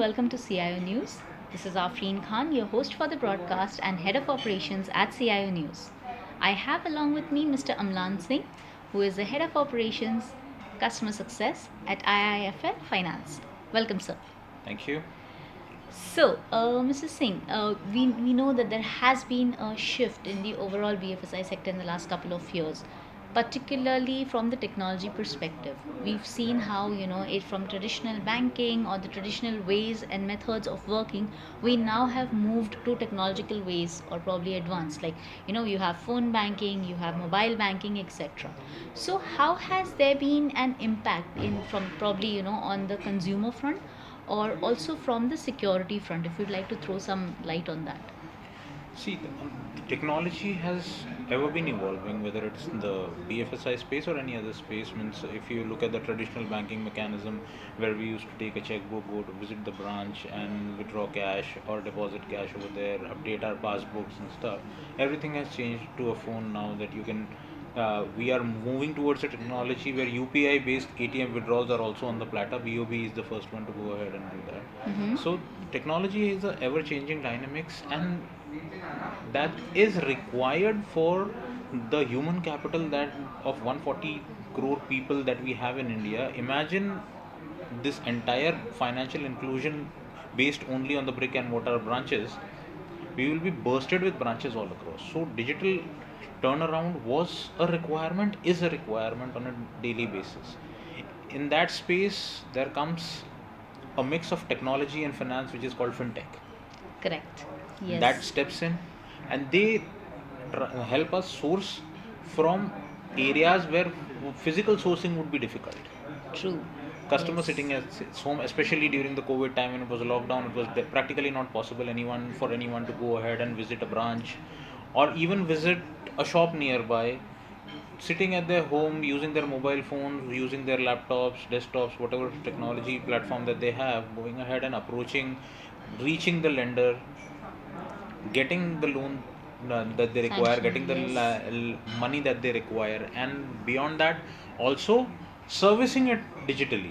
welcome to CIO News. This is Afreen Khan, your host for the broadcast and head of operations at CIO News. I have along with me Mr. Amlan Singh, who is the head of operations customer success at IIFL Finance. Welcome, sir. Thank you. So, Mr. Singh, we know that there has been a shift in the overall BFSI sector in the last couple of years, particularly from the technology perspective. We've seen how, it from traditional banking or the traditional ways and methods of working, we now have moved to technological ways or probably advanced. Like, you have phone banking, you have mobile banking, etc. So, how has there been an impact in from probably, on the consumer front? Or also from the security front, if you'd like to throw some light on that. See, the technology has ever been evolving, whether it's in the BFSI space or any other space. Means if you look at the traditional banking mechanism where we used to take a checkbook, go to visit the branch and withdraw cash or deposit cash over there, update our passbooks and stuff, everything has changed to a phone now that you can. We are moving towards a technology where UPI based ATM withdrawals are also on the platter. BOB is the first one to go ahead and do that. So technology is a ever changing dynamics, and that is required for the human capital that of 140 crore people that we have in India. Imagine this entire financial inclusion based only on the brick and mortar branches. We will be bursted with branches all across. So digital turnaround was a requirement, is a requirement on a daily basis. In that space, there comes a mix of technology and finance, which is called fintech. Correct. That Yes. steps in, and they help us source from areas where physical sourcing would be difficult. True. Customer Yes. sitting at its home, especially during the COVID time when it was a lockdown, it was practically not possible anyone to go ahead and visit a branch or even visit a shop nearby. Sitting at their home, using their mobile phones, using their laptops, desktops, whatever technology platform that they have, going ahead and approaching, reaching the lender, getting the loan that they require, Sanction. getting the Yes. money that they require, and beyond that, also servicing it digitally.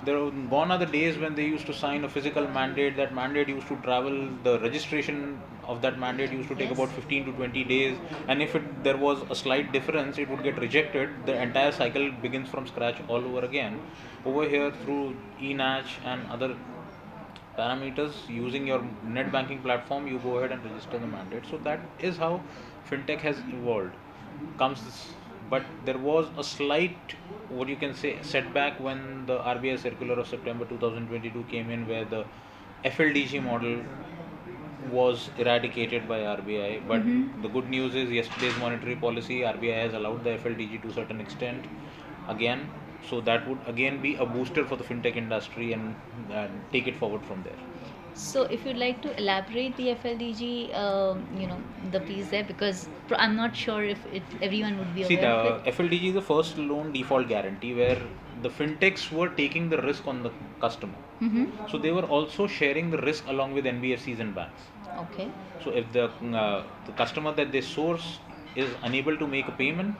Gone are the days when they used to sign a physical mandate. That mandate used to travel. The registration of that mandate used to take about Yes. 15 to 20 days, and if there was a slight difference, it would get rejected. The entire cycle begins from scratch all over again. Over here, through eNACH and other parameters, using your net banking platform, you go ahead and register the mandate. So that is how fintech has evolved. Comes But there was a slight, what you can say, setback when the RBI circular of September 2022 came in, where the FLDG model was eradicated by RBI. But the good news is yesterday's monetary policy, RBI has allowed the FLDG to a certain extent again. So that would again be a booster for the fintech industry, and take it forward from there. So, if you'd like to elaborate the FLDG, the piece there, because I'm not sure if everyone would be See, aware of it. the FLDG is the first loan default guarantee where the fintechs were taking the risk on the customer. So they were also sharing the risk along with NBFCs and banks. Okay. So if the customer that they source is unable to make a payment,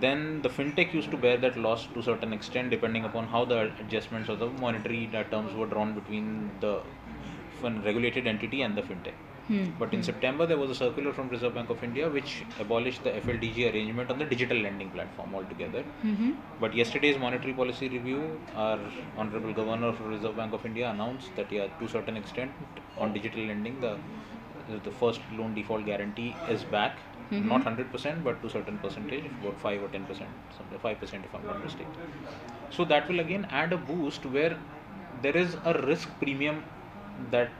then the fintech used to bear that loss to a certain extent, depending upon how the adjustments or the monetary terms were drawn between the regulated entity and the fintech. But in September, there was a circular from Reserve Bank of India which abolished the FLDG arrangement on the digital lending platform altogether. But yesterday's monetary policy review, our Honorable Governor of Reserve Bank of India announced that, yeah, to a certain extent, on digital lending, the first loan default guarantee is back. Not 100%, but to a certain percentage, about 5 or 10%, 5% if I'm not mistaken. So that will again add a boost where there is a risk premium that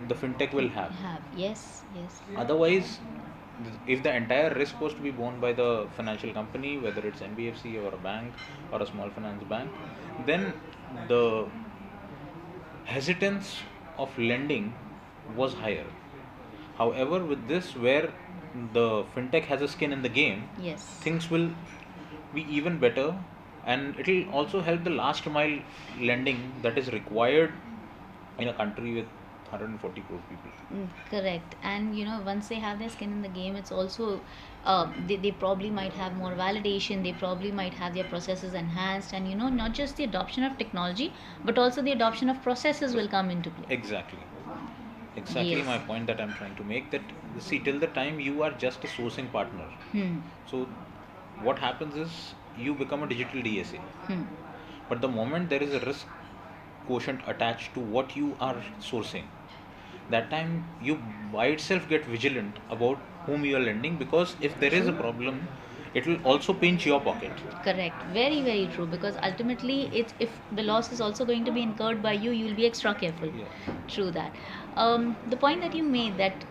the fintech will have. Yes. Yes. Otherwise, if the entire risk was to be borne by the financial company, whether it's NBFC or a bank or a small finance bank, then the hesitance of lending was higher. However, with this, where the fintech has a skin in the game, Yes. things will be even better, and it will also help the last mile lending that is required in a country with 140 crore people. Correct. And once they have their skin in the game, it's also they probably might have more validation. They probably might have their processes enhanced, and not just the adoption of technology, but also the adoption of processes will come into play. Exactly. Exactly Yes. my point that I'm trying to make, that see, till the time you are just a sourcing partner, Hmm. so what happens is you become a digital DSA. Hmm. But the moment there is a risk quotient attached to what you are sourcing, that time you by itself get vigilant about whom you are lending, because if there is a True. problem, it will also pinch your pocket. Correct. Very, very true. Because ultimately, it's if the loss is also going to be incurred by you, you'll be extra careful. Yeah. True that. The point that you made that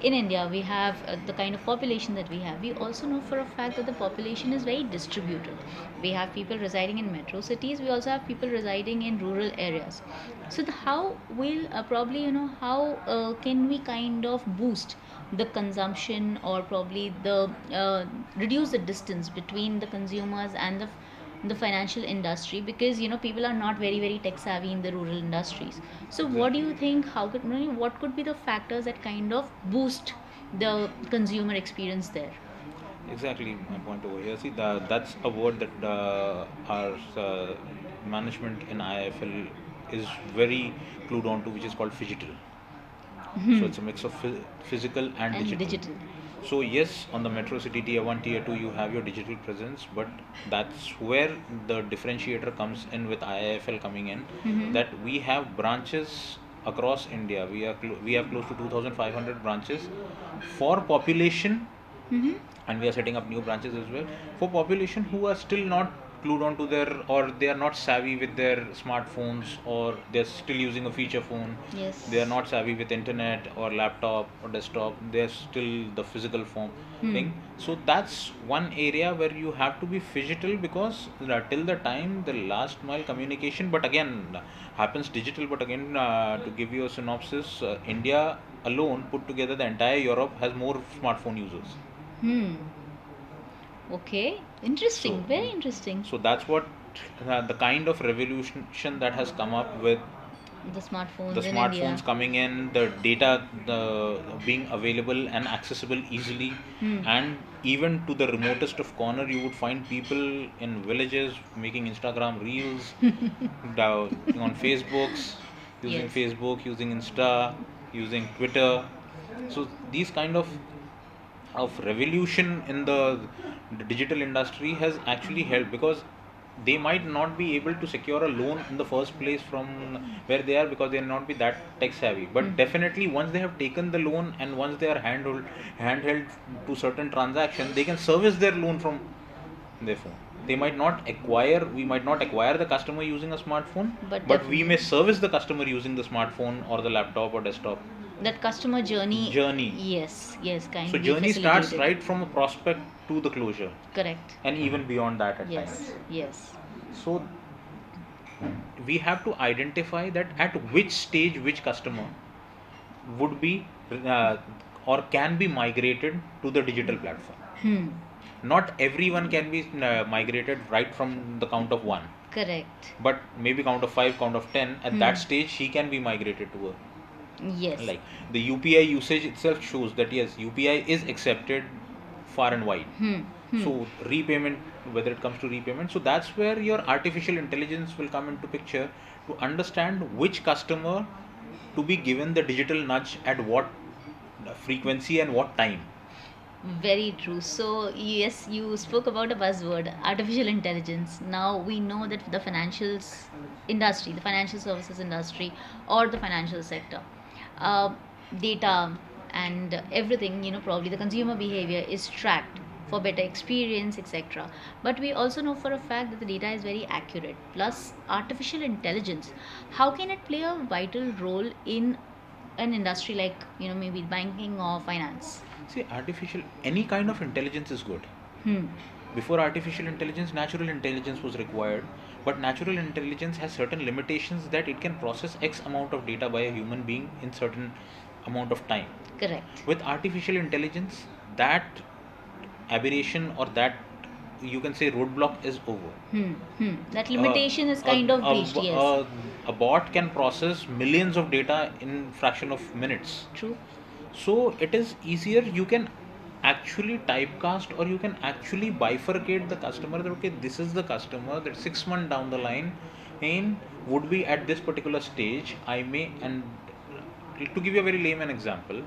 in India we have the kind of population that we have. We also know for a fact that the population is very distributed. We have people residing in metro cities. We also have people residing in rural areas. So how will probably how can we kind of boost the consumption, or probably the reduce the distance between the consumers and the financial industry, because people are not very very tech savvy in the rural industries. So what do Exactly. you think, how could what could be the factors that kind of boost the consumer experience there? Exactly my point over here. See, that's a word that our management in IIFL is very clued on to, which is called phygital. So it's a mix of physical and And digital. digital. So yes, on the metro city tier 1, tier 2, you have your digital presence, but that's where the differentiator comes in with IIFL coming in. Mm-hmm. That we have branches across India. We have close to 2,500 branches for population, Mm-hmm. and we are setting up new branches as well for population who are still not glued onto their, or they are not savvy with their smartphones, or they're still using a feature phone. They are Yes. not savvy with internet or laptop or desktop. They're still the physical form Hmm. thing. So that's one area where you have to be phygital, because till the time the last mile communication, but again happens digital. But again, to give you a synopsis, India alone put together, the entire Europe has more smartphone users. Hmm. Okay. So, Interesting. Very interesting. so that's what the kind of revolution that has come up with The the smartphones in India. smartphones coming in, the data being available and accessible easily, Hmm. and even to the remotest of corner, you would find people in villages making Instagram reels, on Facebooks, using Yes. Facebook, using Insta, using Twitter. So these kind of revolution in the digital industry has actually helped, because they might not be able to secure a loan in the first place from where they are, because they'll not be that tech savvy. Hmm. But definitely once they have taken the loan, and once they are handheld to certain transactions, they can service their loan from their phone. We might not acquire the customer using a smartphone, But but we may definitely. service the customer using the smartphone or the laptop or desktop That customer journey. journey. Yes, yes, So can be journey starts facilitated. right from a prospect to the closure, Correct. and even beyond that at times. Yes, yes. So we have to identify that at which stage which customer would be uh, or can be migrated to the digital platform. Hmm. Not everyone can be migrated right from the count of one, Correct. but maybe count of five, count of 10. At Hmm. that stage, he can be migrated to a, Yes. like, the UPI usage itself shows that yes, UPI is accepted far and wide. Hmm. Hmm. So repayment, whether it comes to repayment, so that's where your artificial intelligence will come into picture, to understand which customer to be given the digital nudge at what frequency and what time. Very true. So, yes, you spoke about a buzzword, artificial intelligence. Now we know that the financials industry, the financial services industry, or the financial sector, uh, data and everything, probably the consumer behavior is tracked for better experience, etc. But we also know for a fact that the data is very accurate. Plus, artificial intelligence, how can it play a vital role in an industry like, maybe banking or finance? See, artificial, any kind of intelligence is good. Hmm. Before artificial intelligence, natural intelligence was required, but natural intelligence has certain limitations, that it can process X amount of data by a human being in certain amount of time. Correct. With artificial intelligence, that aberration or that you can say roadblock is over. That Uh, limitation is a, kind of a, breached, yes. a bot can process millions of data in fraction of minutes. True. So it is easier. You can actually typecast, or you can actually bifurcate the customer that okay, this is the customer that 6 months down the line and would be at this particular stage. I may, and to give you a very layman example,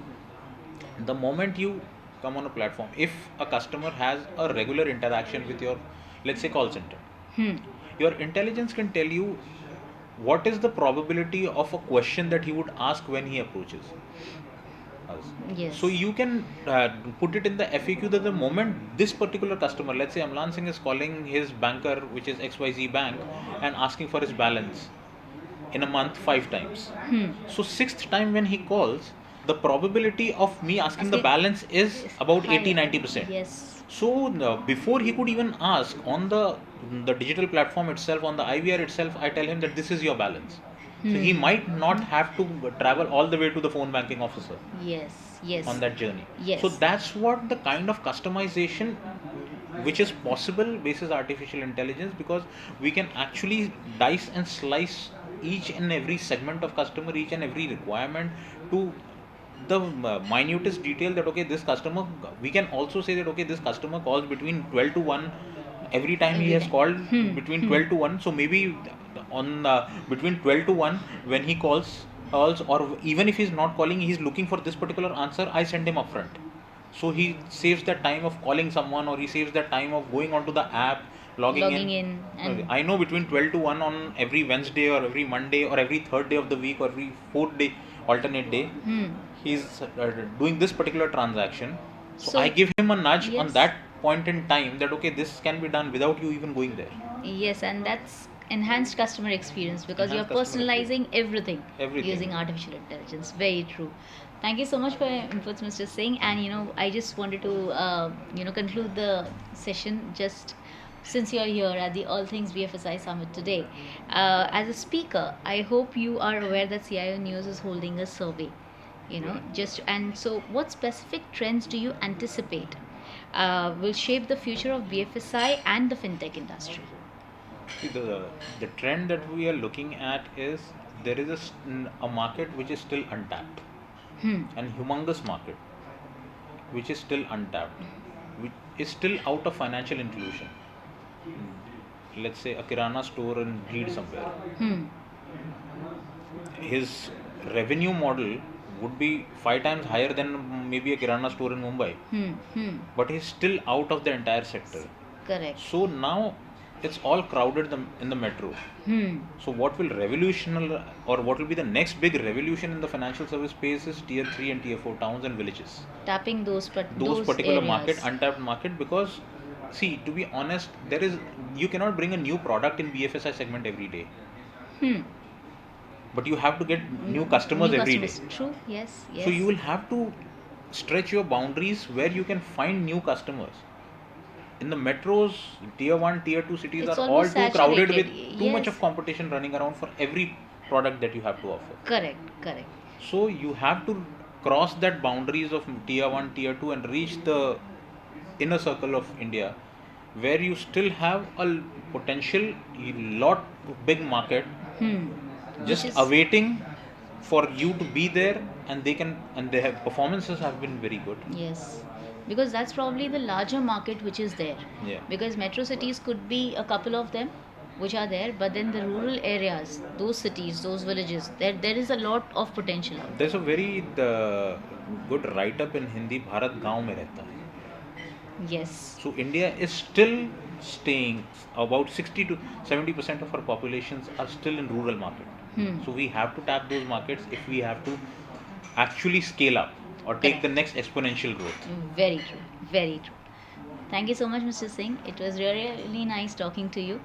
the moment you come on a platform, if a customer has a regular interaction with your, let's say, call center, your intelligence can tell you what is the probability of a question that he would ask when he approaches us. So Yes. you can put it in the FAQ that the moment this particular customer, let's say Amlan Singh, is calling his banker, which is XYZ bank, and asking for his balance in a month 5 times. So sixth time when he calls, the probability of me asking the Asking balance is is about 80 higher. 90%. Yes. So before he could even ask on the digital platform itself, on the IVR itself, I tell him that this is your balance. So he might not have to travel all the way to the phone banking officer Yes. on Yes. that journey. So Yes. that's what the kind of customization which is possible basis artificial intelligence, because we can actually dice and slice each and every segment of customer, each and every requirement to the minutest detail, that okay, this customer, we can also say that okay, this customer calls between 12 to 1 every time. He Every has time. called between 12 to 1, so maybe on between 12 to 1 when he calls, or even if he's not calling, he's looking for this particular answer, I send him upfront. So he saves the time of calling someone, or he saves the time of going onto the app, logging Logging in. in and I know between 12 to 1 on every Wednesday or every Monday or every third day of the week or every fourth day, alternate day, he's doing this particular transaction. So I so give him a nudge on yes. that point in time that okay, this can be done without you even going there. Yes, and that's enhanced customer experience because you're Enhance customer experience. personalizing everything Everything. using artificial intelligence. Very true. Thank you so much for your inputs, Mr. Singh. And I just wanted to conclude the session just since you're here at the All Things BFSI Summit today. As a speaker, I hope you are aware that CIO News is holding a survey. Just and so, what specific trends do you anticipate will shape the future of BFSI and the fintech industry? See, the trend that we are looking at is there is a market which is still untapped, and humongous market which is still untapped, which is still out of financial inclusion. Let's say a kirana store in Reed somewhere, his revenue model would be 5 times higher than maybe a kirana store in Mumbai, but he's still out of the entire sector. Correct. So now it's all crowded in the metro. So what will revolutional, or what will be the next big revolution in the financial service space is tier 3 and tier 4 towns and villages. Tapping Those those particular market, areas. untapped market, because see, to be honest, there is, you cannot bring a new product in BFSI segment every day, but you have to get new customers New every day. customers. True. Yes. So you Yes. will have to stretch your boundaries where you can find new customers. In the metros, tier 1, tier 2 cities It's are all almost too crowded saturated. with too much Yes. of competition running around for every product that you have to offer. Correct. Correct. So you have to cross that boundaries of tier 1, tier 2 and reach the inner circle of India, where you still have a potential lot big market Which just is awaiting for you to be there, and they can, and their performances have been very good. yes, because that's probably the larger market which is there. Yeah. Because metro cities could be a couple of them which are there, but then the rural areas, those cities, those villages, there is a lot of potential out there. There's a very good write up in Hindi, Bharat गांव में रहता है. Yes. So India is still staying, about 60 to 70% of our populations are still in rural market. So we have to tap those markets if we have to actually scale up or take the Correct. next exponential growth. Very true. Very true. Thank you so much, Mr. Singh. It was really, really nice talking to you.